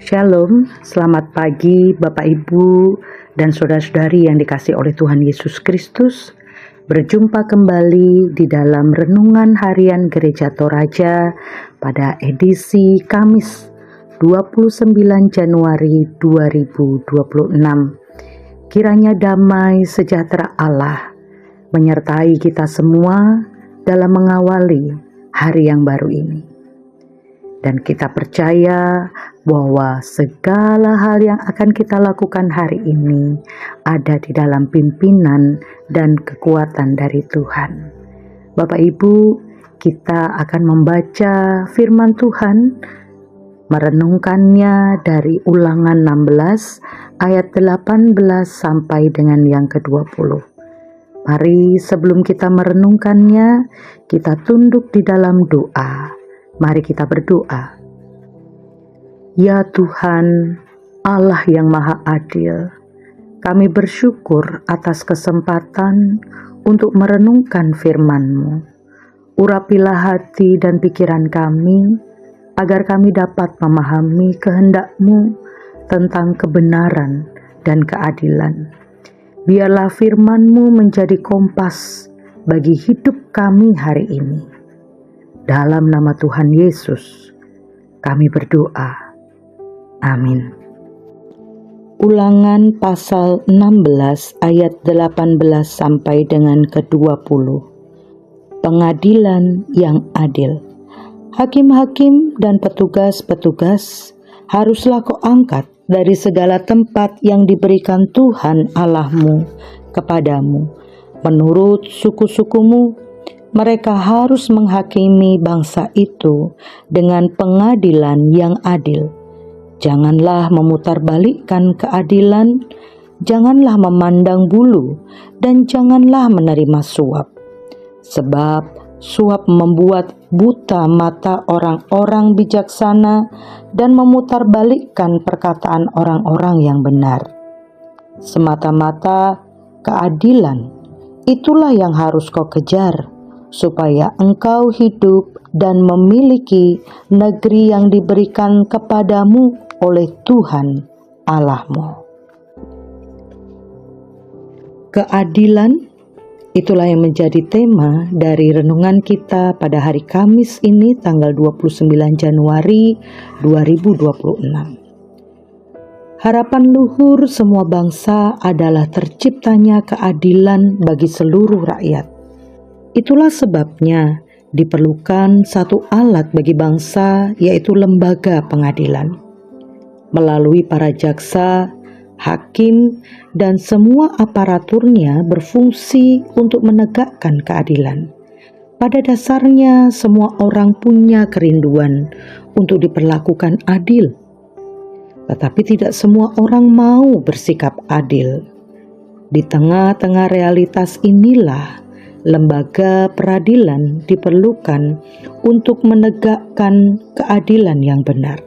Shalom, selamat pagi Bapak Ibu dan saudara-saudari yang dikasihi oleh Tuhan Yesus Kristus. Berjumpa kembali di dalam Renungan Harian Gereja Toraja pada edisi Kamis 29 Januari 2026. Kiranya damai sejahtera Allah menyertai kita semua dalam mengawali hari yang baru ini. Dan kita percaya bahwa segala hal yang akan kita lakukan hari ini ada di dalam pimpinan dan kekuatan dari Tuhan. Bapak Ibu, kita akan membaca firman Tuhan, merenungkannya dari Ulangan 16 ayat 18 sampai dengan yang ke-20. Mari sebelum kita merenungkannya, kita tunduk di dalam doa. Mari kita berdoa. Ya Tuhan, Allah yang Maha Adil, kami bersyukur atas kesempatan untuk merenungkan firman-Mu. Urapilah hati dan pikiran kami, agar kami dapat memahami kehendak-Mu tentang kebenaran dan keadilan. Biarlah firman-Mu menjadi kompas bagi hidup kami hari ini. Dalam nama Tuhan Yesus, kami berdoa. Amin. Ulangan pasal 16 ayat 18 sampai dengan ke-20. Pengadilan yang adil. Hakim-hakim dan petugas-petugas haruslah kau angkat dari segala tempat yang diberikan Tuhan Allahmu kepadamu. Menurut suku-sukumu, mereka harus menghakimi bangsa itu dengan pengadilan yang adil. Janganlah memutarbalikkan keadilan, janganlah memandang bulu, dan janganlah menerima suap. Sebab suap membuat buta mata orang-orang bijaksana dan memutarbalikkan perkataan orang-orang yang benar. Semata-mata keadilan, itulah yang harus kau kejar, supaya engkau hidup dan memiliki negeri yang diberikan kepadamu oleh Tuhan Allahmu. Keadilan, itulah yang menjadi tema dari renungan kita pada hari Kamis ini tanggal 29 Januari 2026. Harapan luhur semua bangsa adalah terciptanya keadilan bagi seluruh rakyat. Itulah sebabnya diperlukan satu alat bagi bangsa, yaitu lembaga pengadilan. Melalui para jaksa, hakim, dan semua aparaturnya berfungsi untuk menegakkan keadilan. Pada dasarnya, semua orang punya kerinduan untuk diperlakukan adil. Tetapi tidak semua orang mau bersikap adil. Di tengah-tengah realitas inilah lembaga peradilan diperlukan untuk menegakkan keadilan yang benar.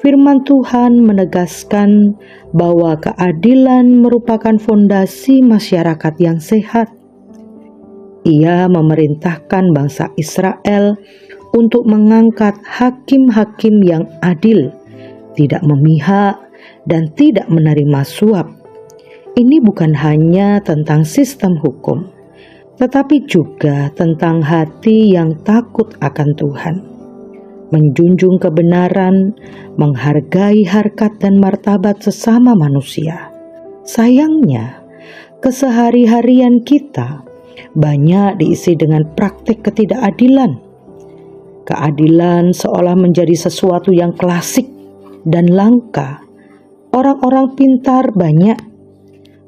Firman Tuhan menegaskan bahwa keadilan merupakan fondasi masyarakat yang sehat. Ia memerintahkan bangsa Israel untuk mengangkat hakim-hakim yang adil, tidak memihak, dan tidak menerima suap. Ini bukan hanya tentang sistem hukum, tetapi juga tentang hati yang takut akan Tuhan, menjunjung kebenaran, menghargai harkat dan martabat sesama manusia. Sayangnya, kesehari-harian kita banyak diisi dengan praktik ketidakadilan. Keadilan seolah menjadi sesuatu yang klasik dan langka. Orang-orang pintar banyak,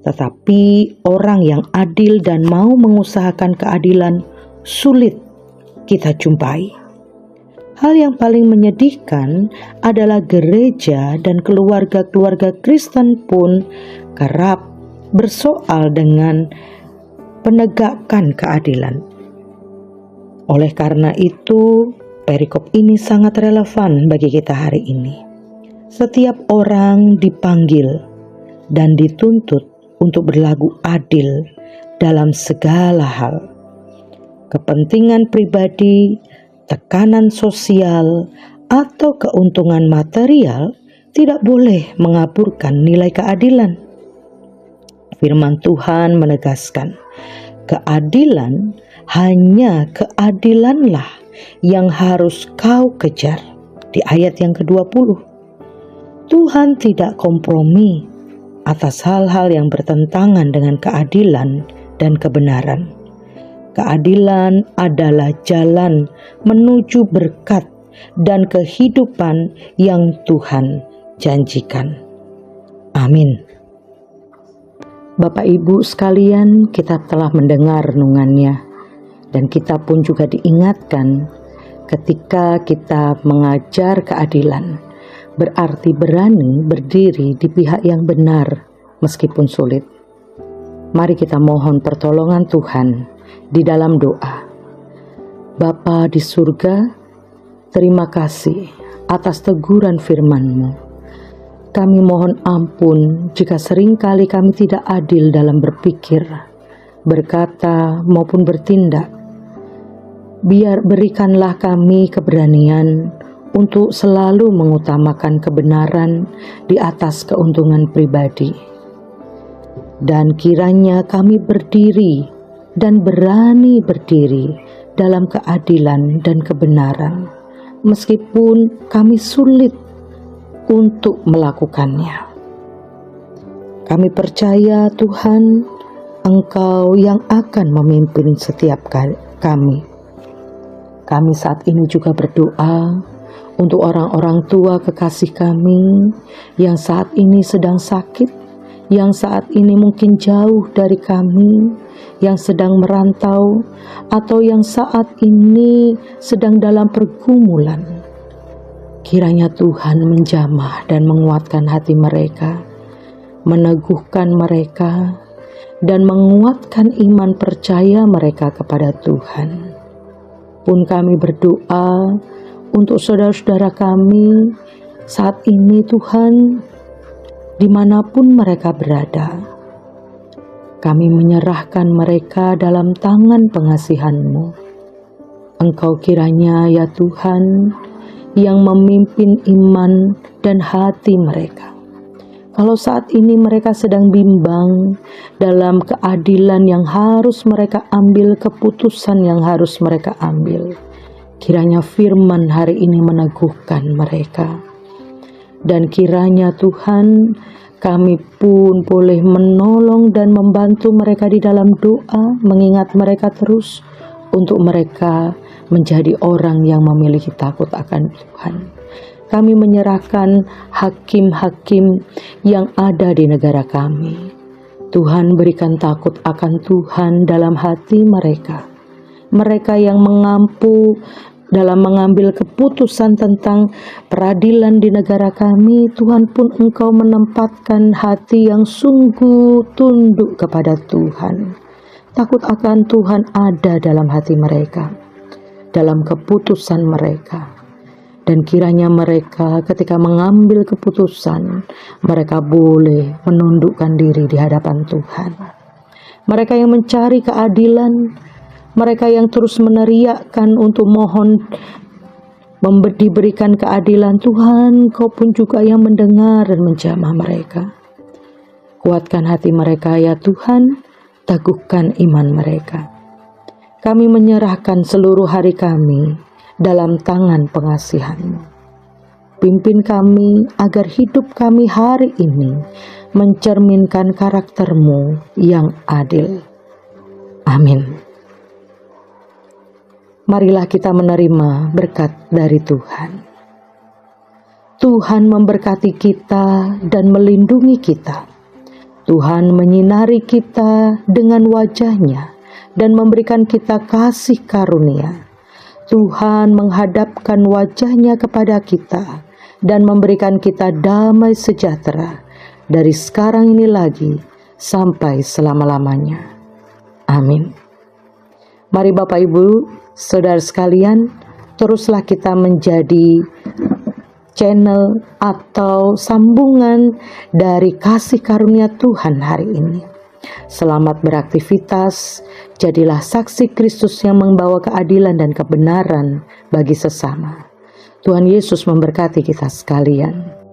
tetapi orang yang adil dan mau mengusahakan keadilan sulit kita jumpai. Hal yang paling menyedihkan adalah gereja dan keluarga-keluarga Kristen pun kerap bersoal dengan penegakan keadilan. Oleh karena itu, perikop ini sangat relevan bagi kita hari ini. Setiap orang dipanggil dan dituntut untuk berlaku adil dalam segala hal. Kepentingan pribadi, tekanan sosial, atau keuntungan material tidak boleh mengaburkan nilai keadilan. Firman Tuhan menegaskan, keadilan, hanya keadilanlah yang harus kau kejar. Di ayat yang ke-20, Tuhan tidak kompromi atas hal-hal yang bertentangan dengan keadilan dan kebenaran. Keadilan adalah jalan menuju berkat dan kehidupan yang Tuhan janjikan. Amin. Bapak Ibu sekalian, kita telah mendengar renungannya, dan kita pun juga diingatkan ketika kita mengajar keadilan, berarti berani berdiri di pihak yang benar meskipun sulit. Mari kita mohon pertolongan Tuhan di dalam doa. Bapa di surga, terima kasih atas teguran firman-Mu. Kami mohon ampun jika seringkali kami tidak adil dalam berpikir, berkata maupun bertindak. Berikanlah kami keberanian untuk selalu mengutamakan kebenaran di atas keuntungan pribadi. Dan kiranya kami berdiri dan berani berdiri dalam keadilan dan kebenaran, meskipun kami sulit untuk melakukannya. Kami percaya Tuhan, Engkau yang akan memimpin setiap kami. Kami saat ini juga berdoa untuk orang-orang tua kekasih kami yang saat ini sedang sakit, yang saat ini mungkin jauh dari kami, yang sedang merantau, atau yang saat ini sedang dalam pergumulan. Kiranya Tuhan menjamah dan menguatkan hati mereka, meneguhkan mereka, dan menguatkan iman percaya mereka kepada Tuhan. Pun kami berdoa untuk saudara-saudara kami saat ini Tuhan, dimanapun mereka berada. Kami menyerahkan mereka dalam tangan pengasihan-Mu. Engkau kiranya ya Tuhan yang memimpin iman dan hati mereka. Kalau saat ini mereka sedang bimbang dalam keadilan yang harus mereka ambil, keputusan yang harus mereka ambil, kiranya firman hari ini meneguhkan mereka. Dan kiranya Tuhan, kami pun boleh menolong dan membantu mereka di dalam doa, mengingat mereka terus untuk mereka menjadi orang yang memiliki takut akan Tuhan. Kami menyerahkan hakim-hakim yang ada di negara kami. Tuhan berikan takut akan Tuhan dalam hati mereka. Mereka yang mengampu dalam mengambil keputusan tentang peradilan di negara kami, Tuhan pun Engkau menempatkan hati yang sungguh tunduk kepada Tuhan. Takut akan Tuhan ada dalam hati mereka, dalam keputusan mereka. Dan kiranya mereka ketika mengambil keputusan, mereka boleh menundukkan diri di hadapan Tuhan. Mereka yang mencari keadilan, mereka yang terus meneriakkan untuk mohon diberikan keadilan, Tuhan, Kau pun juga yang mendengar dan menjamah mereka. Kuatkan hati mereka ya Tuhan, teguhkan iman mereka. Kami menyerahkan seluruh hari kami dalam tangan pengasihan-Mu. Pimpin kami agar hidup kami hari ini mencerminkan karakter-Mu yang adil. Amin. Marilah kita menerima berkat dari Tuhan. Tuhan memberkati kita dan melindungi kita. Tuhan menyinari kita dengan wajah-Nya dan memberikan kita kasih karunia. Tuhan menghadapkan wajah-Nya kepada kita dan memberikan kita damai sejahtera dari sekarang ini lagi sampai selama-lamanya. Amin. Mari Bapak Ibu, saudara sekalian, teruslah kita menjadi channel atau sambungan dari kasih karunia Tuhan hari ini. Selamat beraktivitas, jadilah saksi Kristus yang membawa keadilan dan kebenaran bagi sesama. Tuhan Yesus memberkati kita sekalian.